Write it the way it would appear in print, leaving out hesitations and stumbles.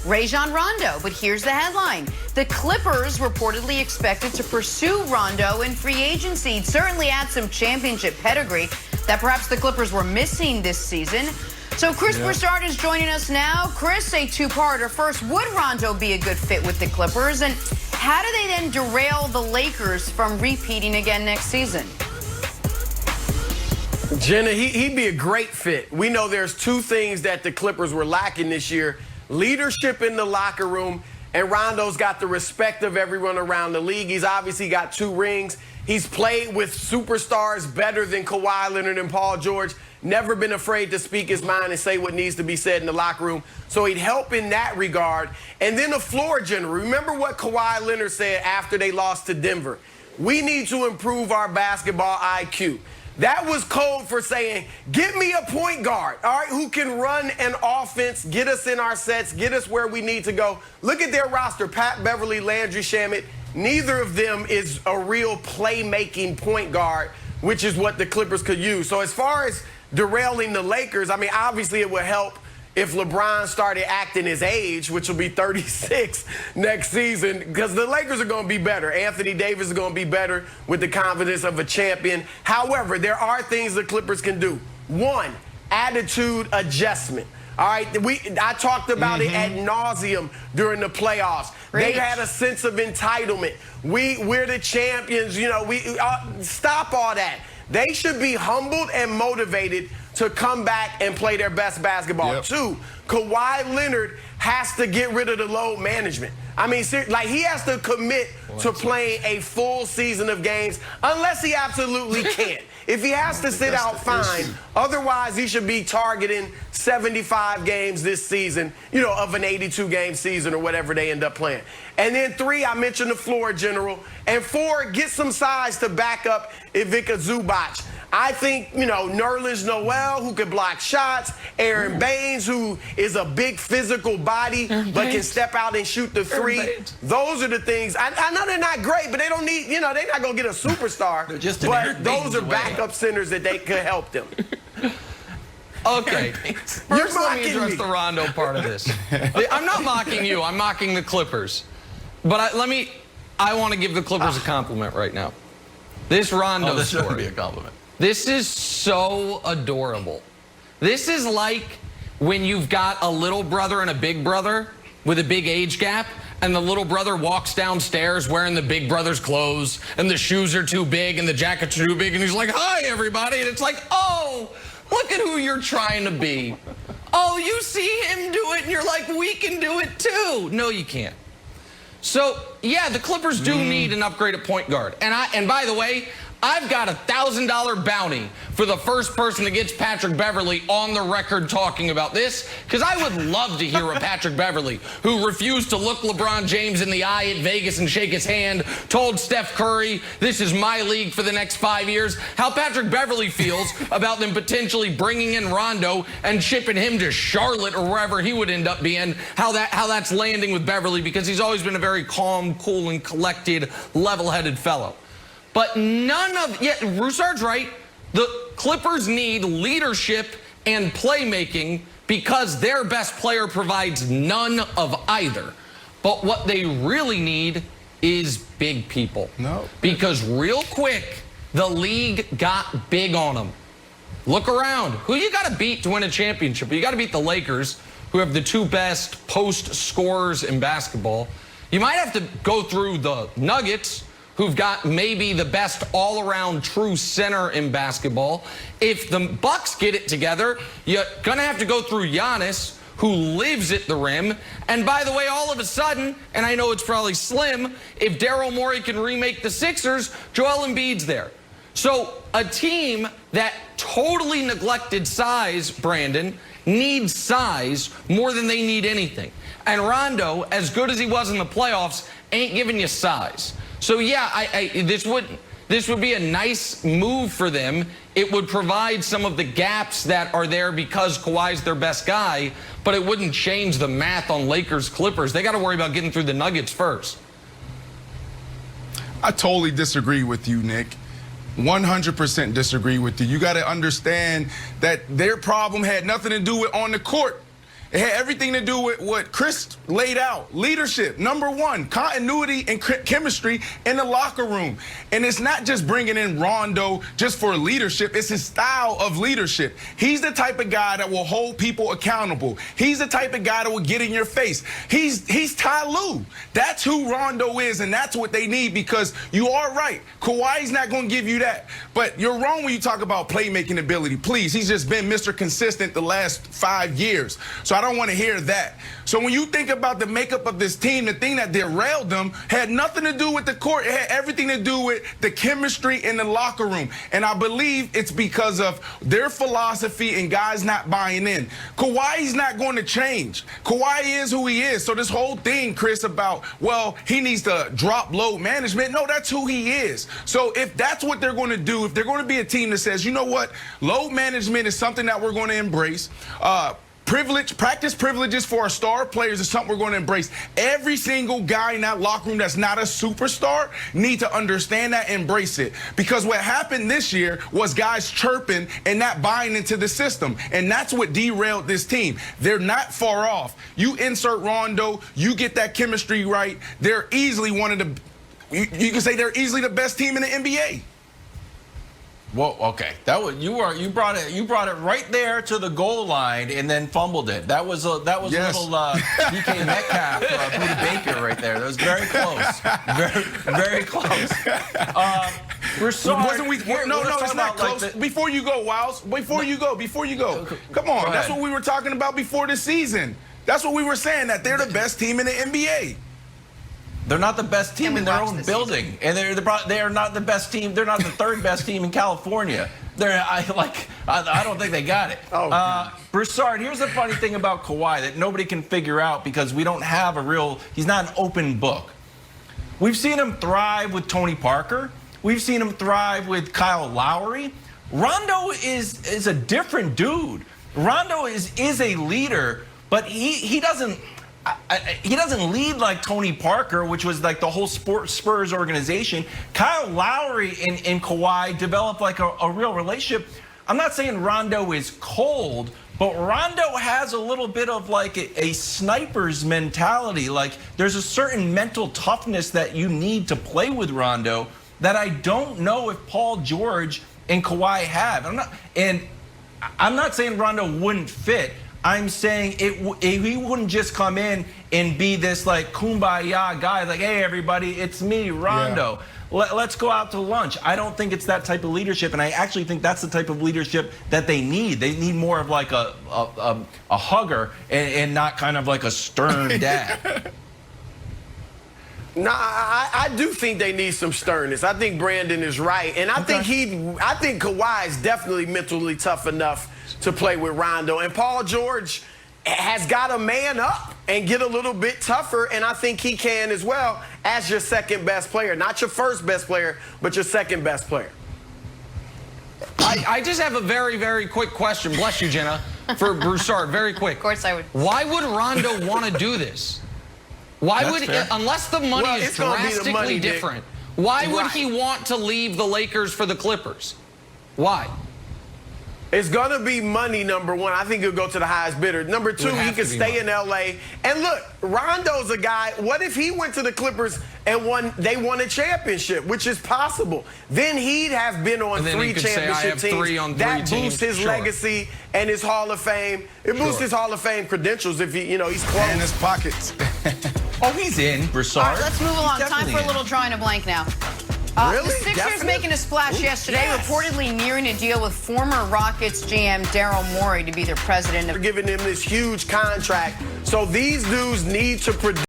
Rajon Rondo. But here's the headline. The Clippers reportedly expected to pursue Rondo in free agency. He'd certainly add some championship pedigree that perhaps the Clippers were missing this season. So Chris Broussard is joining us now. Chris, a two-parter. First, would Rondo be a good fit with the Clippers? And how do they then derail the Lakers from repeating again next season? Jenna, he'd be a great fit. We know there's two things that the Clippers were lacking this year: leadership in the locker room, and Rondo's got the respect of everyone around the league. He's obviously got 2 rings. He's played with superstars better than Kawhi Leonard and Paul George. Never been afraid to speak his mind and say what needs to be said in the locker room. So he'd help in that regard. And then the floor general. Remember what Kawhi Leonard said after they lost to Denver? We need to improve our basketball IQ. That was code for saying, get me a point guard, all right, who can run an offense, get us in our sets, get us where we need to go. Look at their roster: Pat Beverly, Landry Shamet. Neither of them is a real playmaking point guard, which is what the Clippers could use. So as far as derailing the Lakers, I mean, obviously it would help if LeBron started acting his age, which will be 36 next season, because the Lakers are going to be better. Anthony Davis is going to be better with the confidence of a champion. However, there are things the Clippers can do. One, attitude adjustment. All right, I talked about it ad nauseum during the playoffs. They had a sense of entitlement. We're the champions. You know, stop all that. They should be humbled and motivated to come back and play their best basketball. Yep. 2, Kawhi Leonard has to get rid of the load management. I mean, like, he has to commit to playing a full season of games, unless he absolutely can't. If he has to sit out, fine. Otherwise, he should be targeting 75 games this season, you know, of an 82-game season or whatever they end up playing. And then 3, I mentioned the floor general. And 4, get some size to back up Ivica Zubac. I think, you know, Nerlens Noel, who can block shots, Aaron Baines, who is a big physical body but can step out and shoot the 3. Those are the things. I know they're not great, but they don't need, you know, they're not going to get a superstar. But those are backup centers that they could help them. Okay. First, let me address the Rondo part of this. I'm not mocking you. I'm mocking the Clippers. But I want to give the Clippers a compliment right now. This Rondo this story. Should be a compliment. This is so adorable. This is like when you've got a little brother and a big brother with a big age gap, and the little brother walks downstairs wearing the big brother's clothes, and the shoes are too big and the jacket's too big, and he's like, "Hi, everybody." And it's like, "Oh, look at who you're trying to be. Oh, you see him do it, and you're like, we can do it too." No, you can't. So, yeah, the Clippers do need an upgrade at point guard. And by the way, I've got a $1,000 bounty for the first person that gets Patrick Beverly on the record talking about this, because I would love to hear a Patrick Beverly who refused to look LeBron James in the eye at Vegas and shake his hand, told Steph Curry, "This is my league for the next 5 years," how Patrick Beverly feels about them potentially bringing in Rondo and shipping him to Charlotte or wherever he would end up being, how that's landing with Beverly, because he's always been a very calm, cool, and collected, level-headed fellow. But Broussard's right. The Clippers need leadership and playmaking because their best player provides none of either. But what they really need is big people. Because real quick, the league got big on them. Look around. Who you got to beat to win a championship? You got to beat the Lakers, who have the 2 best post scorers in basketball. You might have to go through the Nuggets, who've got maybe the best all-around true center in basketball. If the Bucks get it together, you're going to have to go through Giannis, who lives at the rim. And by the way, all of a sudden, and I know it's probably slim, if Daryl Morey can remake the Sixers, Joel Embiid's there. So a team that totally neglected size, Brandon, needs size more than they need anything. And Rondo, as good as he was in the playoffs, ain't giving you size. So yeah, this would be a nice move for them. It would provide some of the gaps that are there because Kawhi's their best guy, but it wouldn't change the math on Lakers Clippers. They got to worry about getting through the Nuggets first. I totally disagree with you, Nick. 100% disagree with you. You got to understand that their problem had nothing to do with on the court. It had everything to do with what Chris laid out. Leadership, number one, continuity and chemistry in the locker room. And it's not just bringing in Rondo just for leadership. It's his style of leadership. He's the type of guy that will hold people accountable. He's the type of guy that will get in your face. He's Ty Lue. That's who Rondo is, and that's what they need, because you are right. Kawhi's not going to give you that. But you're wrong when you talk about playmaking ability. Please, he's just been Mr. Consistent the last 5 years. So I don't want to hear that. So when you think about the makeup of this team, the thing that derailed them had nothing to do with the court. It had everything to do with the chemistry in the locker room. And I believe it's because of their philosophy and guys not buying in. Kawhi's not going to change. Kawhi is who he is. So this whole thing, Chris, about, well, he needs to drop load management. No, that's who he is. So if that's what they're going to do, if they're going to be a team that says, you know what, load management is something that we're going to embrace. Practice privileges for our star players is something we're going to embrace. Every single guy in that locker room that's not a superstar need to understand that, embrace it. Because what happened this year was guys chirping and not buying into the system. And that's what derailed this team. They're not far off. You insert Rondo, you get that chemistry right. They're easily one of the, you can say they're easily the best team in the NBA. Well, okay, that was you brought it right there to the goal line and then fumbled it. That was yes. A little DK Metcalf, Buda Baker right there. That was very close, very close. Broussard, no, it's not close. Before you go, Wiles. Before you go. Come on, that's what we were talking about before the season. That's what we were saying, that they're the best team in the NBA. They're not the best team in their own building, and they are not the best team. They're not the third best team in California. I don't think they got it. Broussard, here's the funny thing about Kawhi that nobody can figure out, because we don't have he's not an open book. We've seen him thrive with Tony Parker. We've seen him thrive with Kyle Lowry. Rondo is a different dude. Rondo is a leader, but he doesn't lead like Tony Parker, which was like the whole Spurs organization. Kyle Lowry and Kawhi developed like a real relationship. I'm not saying Rondo is cold, but Rondo has a little bit of like a sniper's mentality. Like, there's a certain mental toughness that you need to play with Rondo that I don't know if Paul George and Kawhi have. I'm not saying Rondo wouldn't fit. I'm saying he wouldn't just come in and be this like kumbaya guy, like, hey, everybody, it's me, Rondo. Yeah. Let's go out to lunch. I don't think it's that type of leadership, and I actually think that's the type of leadership that they need. They need more of like a hugger and not kind of like a stern dad. No, I do think they need some sternness. I think Brandon is right, and I think Kawhi is definitely mentally tough enough to play with Rondo. And Paul George has got to man up and get a little bit tougher, and I think he can as well as your second best player. Not your first best player, but your second best player. I just have a very, very quick question. Bless you, Jenna, for Broussard. Very quick. Of course I would. Why would Rondo want to do this? Why would, unless the money is drastically different, why would he want to leave the Lakers for the Clippers? Why? It's going to be money, number one. I think he'll go to the highest bidder. Number two, he could stay in L.A. And look, Rondo's a guy, what if he went to the Clippers and they won a championship, which is possible? Then he'd have been on 3 championship teams. That boosts his legacy and his Hall of Fame. It boosts his Hall of Fame credentials if he's close. And his pockets. Oh, he's in, Broussard. All right, let's move along. Time for a little drawing a blank now. Really? The Sixers making a splash yesterday, reportedly nearing a deal with former Rockets GM Daryl Morey to be their president. They're giving him this huge contract. So these dudes need to produce.